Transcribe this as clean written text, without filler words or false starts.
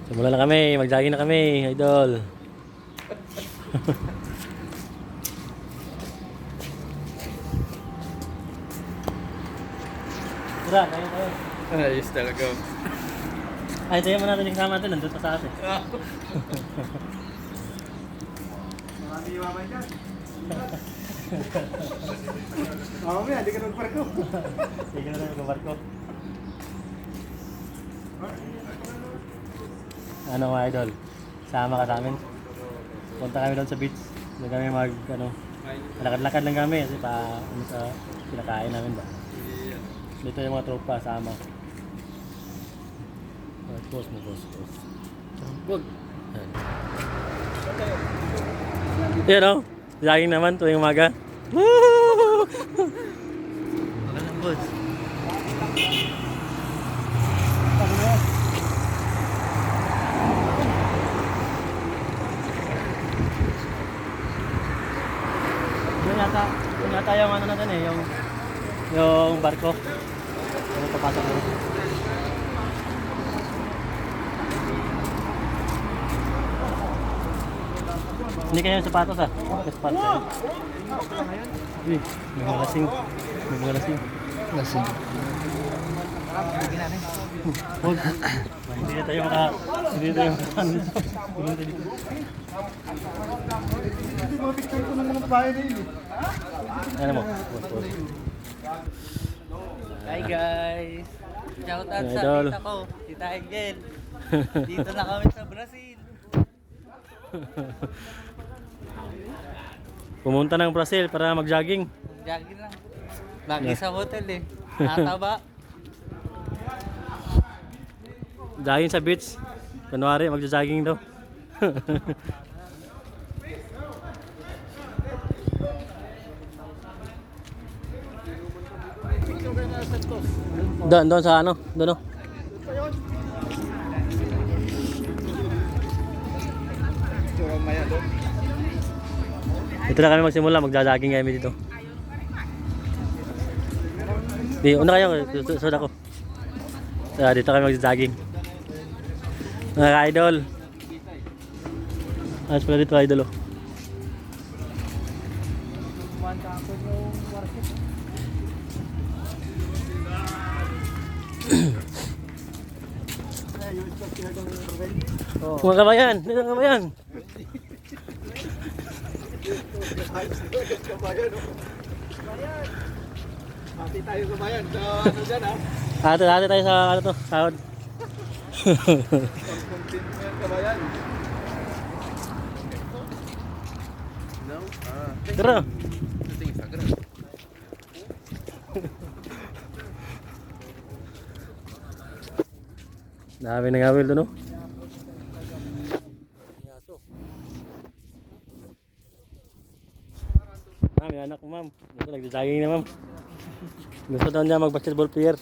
Simula na kami, mag-jogging na kami, idol. Tara, kayo tayo. Ayos talaga. Ay, tayo mo natin yung kasama natin, nandun pa sa atin. Marami iwaman dyan. Mamaya, hindi ka nagparko. Sige na tayo mag-barko. Ano mga idol, sama ka sa amin. Punta kami doon sa beach. Doon kami lakad-lakad lang kami kasi sa pinakain namin ba. Dito yung mga tropa, sama. Post mo. Wag. Yan o, jogging naman tuwing umaga. Woo! Magalang boss. Yun yata yung ano natin eh, yung barko. Yung papasok mo. Hindi kaya yung sapatos ah. Sapatos ah. Uy, may mga lasing. Lasing. Huwag. Hindi na tayo hindi na tayo Hindi mga picture ko ng mga babae na yun. Ano mo? Post. Hi guys! Shout out sa Idol. tita ko, Tita Engel. Dito na kami sa Brazil. Pumunta ng Brazil para mag-jogging. Jogging lang. Lagi sa hotel eh. Nataba. Jogging sa beach. Kunwari, mag-jogging daw. Doon sa ano? Doon o. Dito na kami magsimula, mag-jogging kami dito. Di, una kayo, susunod ako. Dito kami mag-jogging. Mga ka-idol. Ayos pala dito, idol. Mga kabayan, dito mga kabayan. Pati tayo sa bayan. So, ano dyan ha? Hati tayo sa ano to, sahod. Content mo yan kabayan. No? Tara. Ito yung Instagram. Dami na ngawil doon, no? Ma'am, yung anak ko, ma'am. Gusto nag-jogging na, ma'am. Gusto daw niya mag-basketball player.